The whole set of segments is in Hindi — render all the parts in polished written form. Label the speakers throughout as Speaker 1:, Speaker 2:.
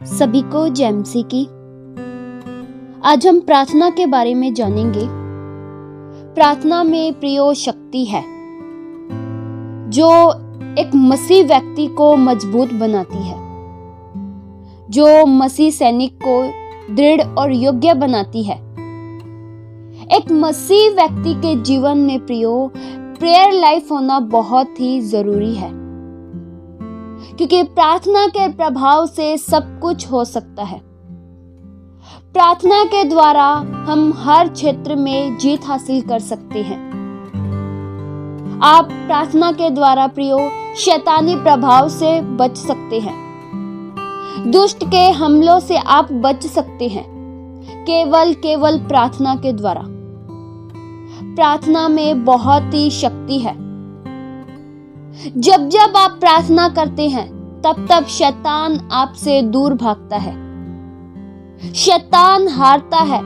Speaker 1: सभी को जेएमसी की। आज हम प्रार्थना के बारे में जानेंगे। प्रार्थना में प्रियो शक्ति है जो एक मसीह व्यक्ति को मजबूत बनाती है, जो मसीह सैनिक को दृढ़ और योग्य बनाती है। एक मसीह व्यक्ति के जीवन में प्रियो प्रेयर लाइफ होना बहुत ही जरूरी है, क्योंकि प्रार्थना के प्रभाव से सब कुछ हो सकता है। प्रार्थना के द्वारा हम हर क्षेत्र में जीत हासिल कर सकते हैं। आप प्रार्थना के द्वारा प्रियो शैतानी प्रभाव से बच सकते हैं। दुष्ट के हमलों से आप बच सकते हैं केवल प्रार्थना के द्वारा। प्रार्थना में बहुत ही शक्ति है। जब आप प्रार्थना करते हैं तब शैतान आपसे दूर भागता है, शैतान हारता है।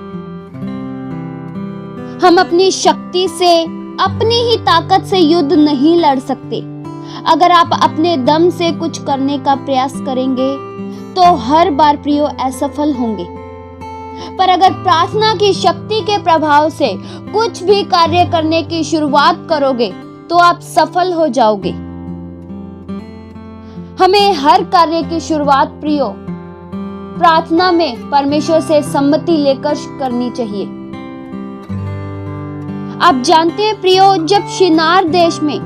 Speaker 1: हम अपनी शक्ति से, अपनी ही ताकत से युद्ध नहीं लड़ सकते। अगर आप अपने दम से कुछ करने का प्रयास करेंगे तो हर बार प्रियो असफल होंगे। पर अगर प्रार्थना की शक्ति के प्रभाव से कुछ भी कार्य करने की शुरुआत करोगे तो आप सफल हो जाओगे। हमें हर कार्य की शुरुआत प्रियो प्रार्थना में परमेश्वर से सम्मति लेकर करनी चाहिए। आप जानते हैं प्रियो, जब शिनार देश में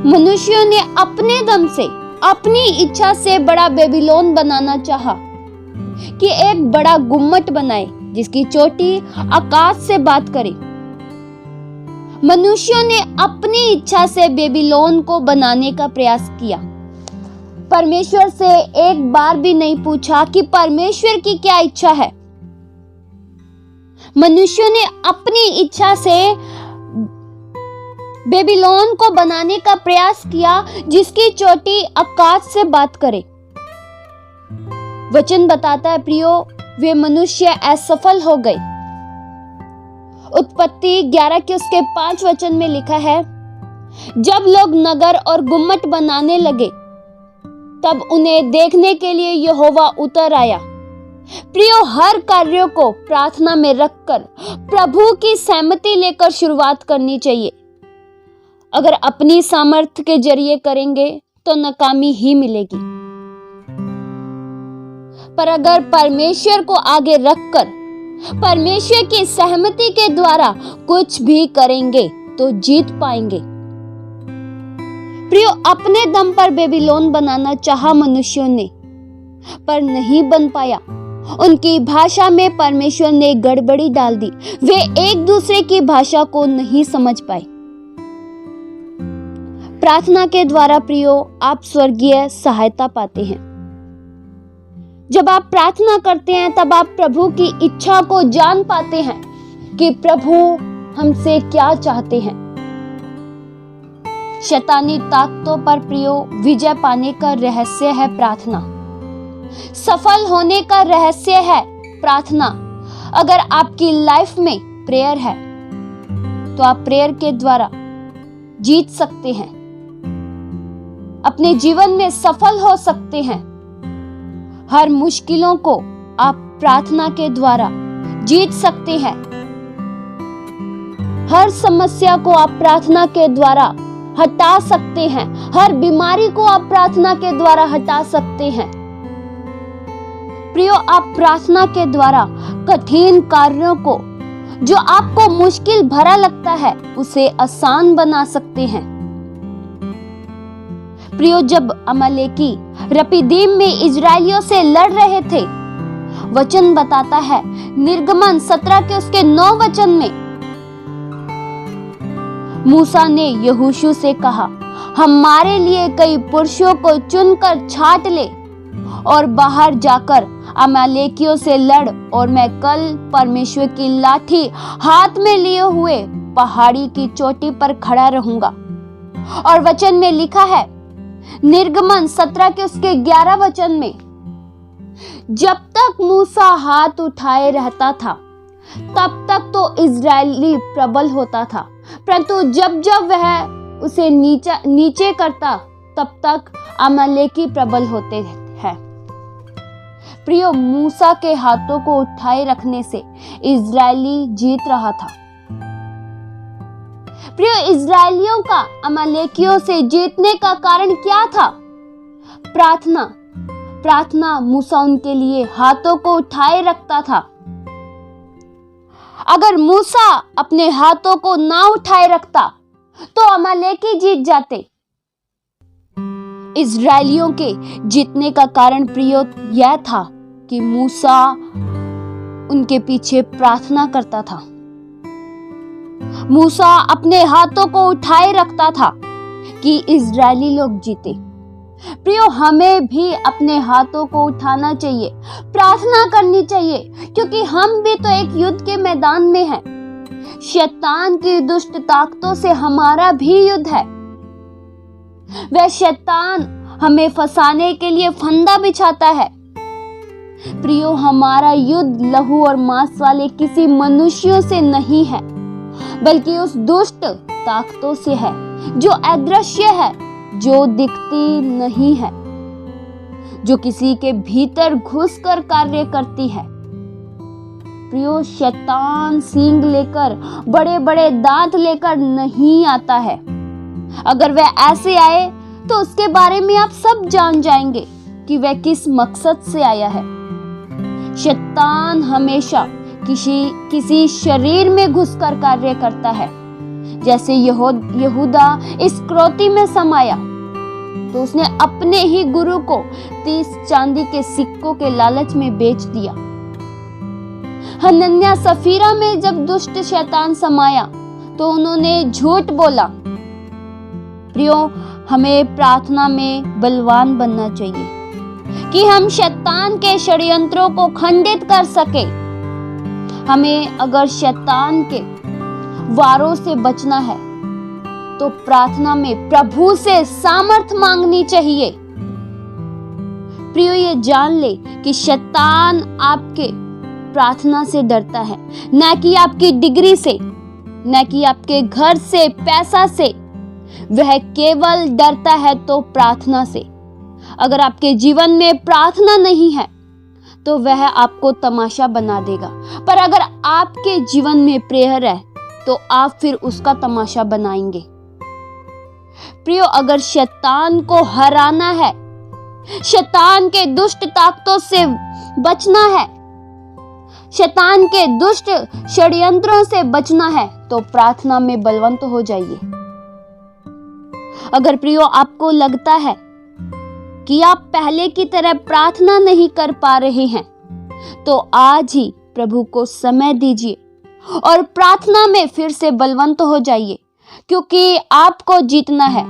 Speaker 1: मनुष्यों ने अपने दम से, अपनी इच्छा से बड़ा बेबीलोन बनाना चाहा कि एक बड़ा गुम्मट बनाए जिसकी चोटी आकाश से बात करे। मनुष्यों ने अपनी इच्छा से बेबीलोन को बनाने का प्रयास किया। परमेश्वर से एक बार भी नहीं पूछा कि परमेश्वर की क्या इच्छा है। मनुष्यों ने अपनी इच्छा से बेबीलोन को बनाने का प्रयास किया जिसकी चोटी आकाश से बात करे। वचन बताता है प्रियो, वे मनुष्य असफल हो गए। उत्पत्ति 11 के उसके 5 वचन में लिखा है, जब लोग नगर और गुम्मट बनाने लगे तब उन्हें देखने के लिए यहोवा उतर आया। प्रियो, हर कार्यों को प्रार्थना में रखकर प्रभु की सहमति लेकर शुरुआत करनी चाहिए। अगर अपनी सामर्थ्य के जरिए करेंगे तो नाकामी ही मिलेगी, पर अगर परमेश्वर को आगे रखकर परमेश्वर की सहमति के द्वारा कुछ भी करेंगे तो जीत पाएंगे। प्रियो, अपने दम पर बेबीलोन बनाना चाहा मनुष्यों ने, पर नहीं बन पाया। उनकी भाषा में परमेश्वर ने गड़बड़ी डाल दी। वे एक दूसरे की भाषा को नहीं समझ पाए। प्रार्थना के द्वारा प्रियो आप स्वर्गीय सहायता पाते हैं। जब आप प्रार्थना करते हैं तब आप प्रभु की इच्छा को जान पाते हैं कि प्रभु हमसे क्या चाहते हैं। शैतानी ताकतों पर प्रियो विजय पाने का रहस्य है प्रार्थना। सफल होने का रहस्य है प्रार्थना। अगर आपकी लाइफ में प्रेयर है तो आप प्रेयर के द्वारा जीत सकते हैं, अपने जीवन में सफल हो सकते हैं। हर मुश्किलों को आप प्रार्थना के द्वारा जीत सकते हैं। हर समस्या को आप प्रार्थना के द्वारा हटा सकते हैं। हर बीमारी को आप प्रार्थना के द्वारा हटा सकते हैं। प्रियो, आप प्रार्थना के द्वारा कठिन कार्यों को, जो आपको मुश्किल भरा लगता है, उसे आसान बना सकते हैं। प्रियो, जब अमालेकी रपीदीम में इजरायलियों से लड़ रहे थे, वचन बताता है निर्गमन 17 के उसके 9 वचन में, मूसा ने यहोशू से कहा, हमारे लिए कई पुरुषों को चुनकर छांट ले और बाहर जाकर अमालेकियों से लड़, और मैं कल परमेश्वर की लाठी हाथ में लिए हुए पहाड़ी की चोटी पर खड़ा रहूंगा। और वचन में लिखा है निर्गमन 17 के उसके 11 वचन में, जब तक मूसा हाथ उठाए रहता था तब तक तो इजरायली प्रबल होता था, परंतु जब वह उसे नीचे करता तब तक अमालेकी प्रबल होते हैं। प्रियो, मूसा के हाथों को उठाए रखने से इजरायली जीत रहा था। प्रियो, इजरायलियों का अमालेकियों से जीतने का कारण क्या था? प्रार्थना। मूसा उनके लिए हाथों को उठाए रखता था। अगर मूसा अपने हाथों को ना उठाए रखता तो अमालेकी जीत जाते। इजरायलियों के जीतने का कारण प्रियो यह था कि मूसा उनके पीछे प्रार्थना करता था। मूसा अपने हाथों को उठाए रखता था कि इजरायली लोग जीते। प्रियो, हमें भी अपने हाथों को उठाना चाहिए, प्रार्थना करनी चाहिए, क्योंकि हम भी तो एक युद्ध के मैदान में हैं। शैतान की दुष्ट ताकतों से हमारा भी युद्ध है। वह शैतान हमें फंसाने के लिए फंदा बिछाता है। प्रियो, हमारा युद्ध लहू और मांस वाले किसी मनुष्यों से नहीं है, बल्कि उस दुष्ट ताकतों से है जो अदृश्य है, जो दिखती नहीं है, जो किसी के भीतर घुसकर कार्य करती है। प्रियो, शैतान सींग लेकर, बड़े बड़े दांत लेकर नहीं आता है। अगर वह ऐसे आए तो उसके बारे में आप सब जान जाएंगे कि वह किस मकसद से आया है। शैतान हमेशा किसी शरीर में घुसकर कार्य करता है। जैसे यहूदा इस्करियोती में समाया तो उसने अपने ही गुरु को 30 चांदी के सिक्कों के लालच में बेच दिया। हनन्याह सफीरा में जब दुष्ट शैतान समाया तो उन्होंने झूठ बोला। प्रियो, हमें प्रार्थना में बलवान बनना चाहिए कि हम शैतान के षड्यंत्रों को खंडित कर सके। हमें अगर शैतान के वारों से बचना है तो प्रार्थना में प्रभु से सामर्थ मांगनी चाहिए। प्रियो, ये जान ले कि शैतान आपके प्रार्थना से डरता है, न कि आपकी डिग्री से, न कि आपके घर से, पैसा से। वह केवल डरता है तो प्रार्थना से। अगर आपके जीवन में प्रार्थना नहीं है तो वह आपको तमाशा बना देगा, पर अगर आपके जीवन में प्रेयर है तो आप फिर उसका तमाशा बनाएंगे। प्रियो, अगर शैतान को हराना है, शैतान के दुष्ट ताकतों से बचना है, शैतान के दुष्ट षड्यंत्रों से बचना है तो प्रार्थना में बलवंत हो जाइए। अगर प्रियो आपको लगता है कि आप पहले की तरह प्रार्थना नहीं कर पा रहे हैं तो आज ही प्रभु को समय दीजिए और प्रार्थना में फिर से बलवंत हो जाइए, क्योंकि आपको जीतना है,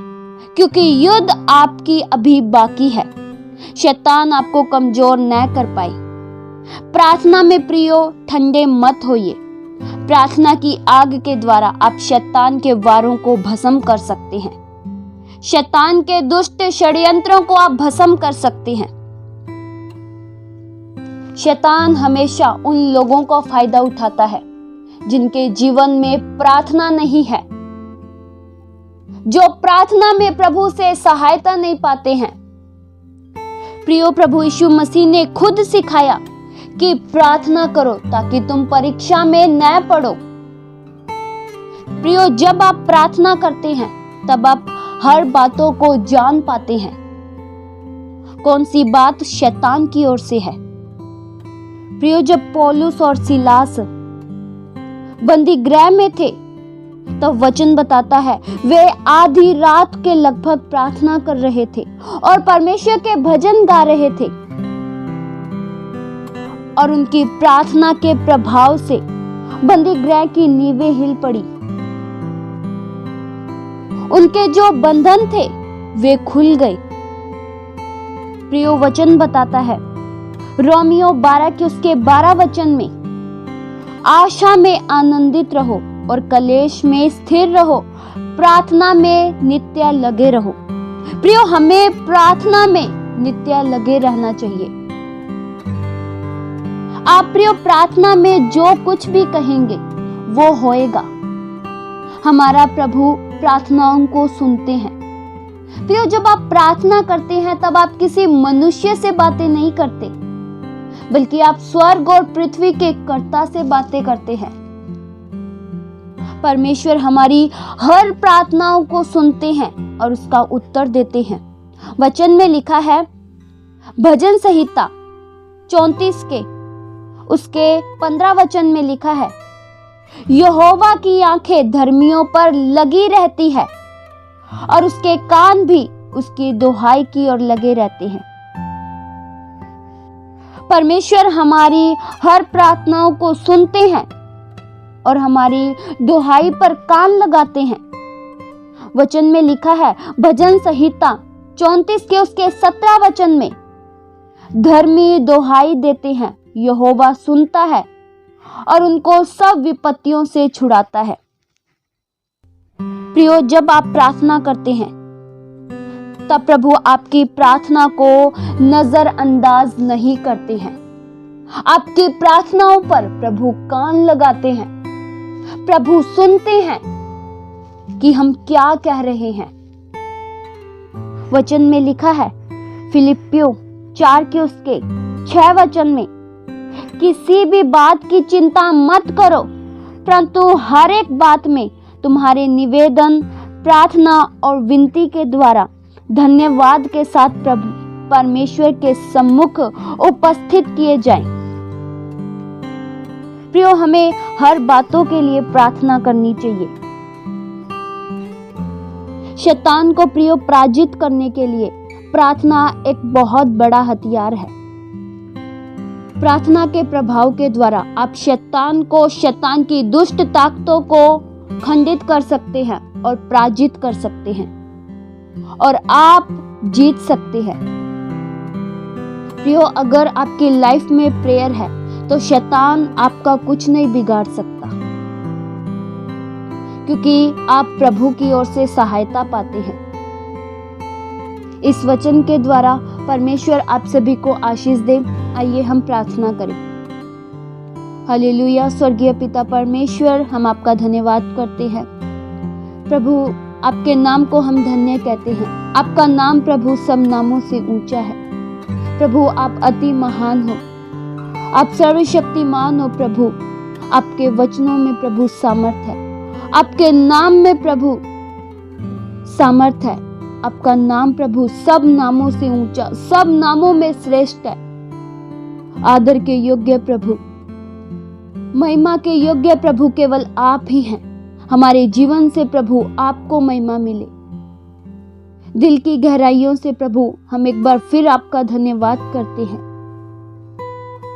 Speaker 1: क्योंकि युद्ध आपकी अभी बाकी है। शैतान आपको कमजोर न कर पाए। प्रार्थना में प्रियो ठंडे मत होइए। प्रार्थना की आग के द्वारा आप शैतान के वारों को भस्म कर सकते हैं। शैतान के दुष्ट षड्यंत्रों को आप भस्म कर सकते हैं। शैतान हमेशा उन लोगों का फायदा उठाता है जिनके जीवन में प्रार्थना नहीं है, जो प्रार्थना में प्रभु से सहायता नहीं पाते हैं। प्रियो, प्रभु यीशु मसीह ने खुद सिखाया कि प्रार्थना करो ताकि तुम परीक्षा में न पड़ो। प्रियो, जब आप प्रार्थना करते हैं तब आप हर बातों को जान पाते हैं। कौन सी बात शैतान की ओर से है। प्रियो, जब पौलुस और सीलास बंदी गृह में थे तो वचन बताता है वे आधी रात के लगभग प्रार्थना कर रहे थे और परमेश्वर के भजन गा रहे थे, और उनकी प्रार्थना के प्रभाव से बंदी गृह की नींवें हिल पड़ी। उनके जो बंधन थे वे खुल गए। प्रियो, वचन बताता है रोमियो 12 के उसके 12 वचन में, आशा में आनंदित रहो और कलेश में स्थिर रहो, प्रार्थना में नित्य लगे रहो। प्रियो, हमें प्रार्थना में नित्य लगे रहना चाहिए। आप प्रियो प्रार्थना में जो कुछ भी कहेंगे वो होएगा। हमारा प्रभु प्रार्थनाओं को सुनते हैं। प्रियो, जब आप प्रार्थना करते हैं तब आप किसी मनुष्य से बातें नहीं करते, बल्कि आप स्वर्ग और पृथ्वी के कर्ता से बातें करते हैं। परमेश्वर हमारी हर प्रार्थनाओं को सुनते हैं और उसका उत्तर देते हैं। वचन में लिखा है, भजन संहिता 34 के उसके 15 वचन में लिखा है, यहोवा की आंखें धर्मियों पर लगी रहती है और उसके कान भी उसकी दुहाई की ओर लगे रहते हैं। परमेश्वर हमारी हर प्रार्थनाओं को सुनते हैं और हमारी दुहाई पर कान लगाते हैं। वचन में लिखा है, भजन संहिता 34 के उसके 17 वचन में, धर्मी दुहाई देते हैं, यहोवा सुनता है और उनको सब विपत्तियों से छुड़ाता है। प्रियो, जब आप प्रार्थना करते हैं तब प्रभु आपकी प्रार्थना को नजरअंदाज नहीं करते हैं। आपकी प्रार्थनाओं पर प्रभु कान लगाते हैं। प्रभु सुनते हैं कि हम क्या कह रहे हैं। वचन में लिखा है, फिलिपियों 4 के उसके 6 वचन में, किसी भी बात की चिंता मत करो, परंतु हर एक बात में तुम्हारे निवेदन, प्रार्थना और विनती के द्वारा धन्यवाद के साथ प्रभु परमेश्वर के सम्मुख उपस्थित किए जाएं। प्रियो, हमें हर बातों के लिए प्रार्थना करनी चाहिए। शैतान को प्रियो पराजित करने के लिए प्रार्थना एक बहुत बड़ा हथियार है। प्रार्थना के प्रभाव के द्वारा आप शैतान की दुष्ट ताकतों को खंडित कर सकते हैं और पराजित कर सकते हैं और आप जीत सकते हैं। प्रियो, अगर आपकी लाइफ में प्रेयर है तो शैतान आपका कुछ नहीं बिगाड़ सकता, क्योंकि आप प्रभु की ओर से सहायता पाते हैं। इस वचन के द्वारा परमेश्वर आप सभी को आशीष दे। आइए हम प्रार्थना करें। हालेलुया। स्वर्गीय पिता परमेश्वर, हम आपका धन्यवाद करते हैं। प्रभु, आपके नाम को हम धन्य कहते हैं। आपका नाम प्रभु सब नामों से ऊंचा है। प्रभु, आप अति महान हो, आप सर्वशक्तिमान हो। प्रभु, आपके वचनों में प्रभु सामर्थ है, आपके नाम में प्रभु सामर्थ है। आपका नाम प्रभु सब नामों से ऊंचा, सब नामों में श्रेष्ठ है। आदर के योग्य प्रभु, महिमा के योग्य प्रभु केवल आप ही हैं। हमारे जीवन से प्रभु आपको महिमा मिले। दिल की गहराइयों से प्रभु हम एक बार फिर आपका धन्यवाद करते हैं।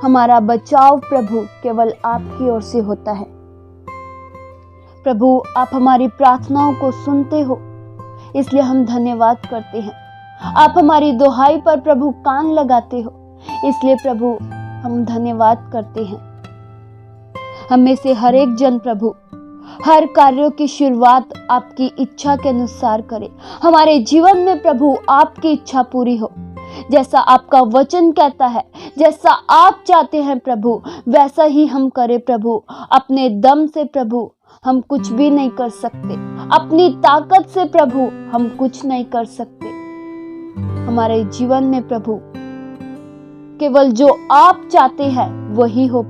Speaker 1: हमारा बचाव प्रभु केवल आपकी ओर से होता है। प्रभु, आप हमारी प्रार्थनाओं को सुनते हो, इसलिए हम धन्यवाद करते हैं। आप हमारी दुहाई पर प्रभु कान लगाते हो, इसलिए प्रभु हम धन्यवाद करते हैं। हम में से हर एक जन प्रभु हर कार्यों की शुरुआत आपकी इच्छा के अनुसार करे। हमारे जीवन में प्रभु आपकी इच्छा पूरी हो, जैसा आपका वचन कहता है, जैसा आप चाहते हैं प्रभु वैसा ही हम करें। प्रभु, अपने दम से प्रभु हम कुछ भी नहीं कर सकते, अपनी ताकत से प्रभु हम कुछ नहीं कर सकते। हमारे जीवन में प्रभु केवल जो आप चाहते हैं वही हो।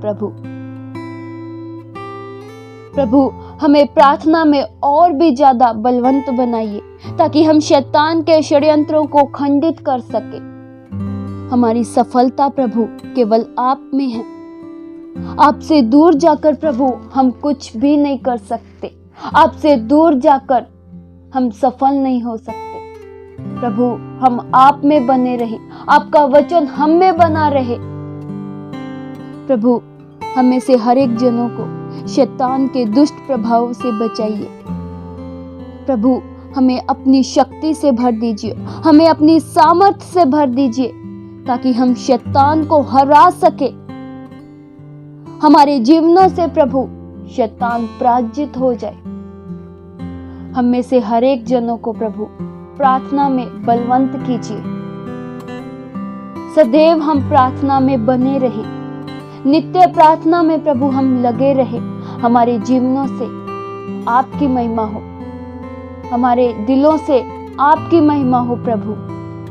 Speaker 1: प्रभु हमें प्रार्थना में और भी ज्यादा बलवंत बनाइए, ताकि हम शैतान के षड्यंत्रों को खंडित कर सके। हमारी सफलता प्रभु केवल आप में है। आपसे दूर जाकर प्रभु हम कुछ भी नहीं कर सकते। आपसे दूर जाकर हम सफल नहीं हो सकते। प्रभु, हम आप में बने रहे, आपका वचन हम में बना रहे। प्रभु, हमें से हर एक जनों को शैतान के दुष्ट प्रभाव से बचाइए। प्रभु, हमें अपनी शक्ति से भर दीजिए, हमें अपनी सामर्थ से भर दीजिए, ताकि हम शैतान को हरा सके। हमारे जीवनों से प्रभु शैतान पराजित हो जाए। हम में से हर एक जनों को प्रभु प्रार्थना में बलवंत कीजिए। सदैव हम प्रार्थना में बने रहें, नित्य प्रार्थना में प्रभु हम लगे रहे। हमारे जीवनों से आपकी महिमा हो, हमारे दिलों से आपकी महिमा हो। प्रभु,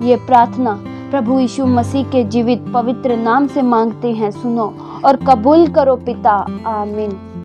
Speaker 1: ये प्रार्थना प्रभु यीशु मसीह के जीवित पवित्र नाम से मांगते हैं, सुनो और कबूल करो पिता। आमीन।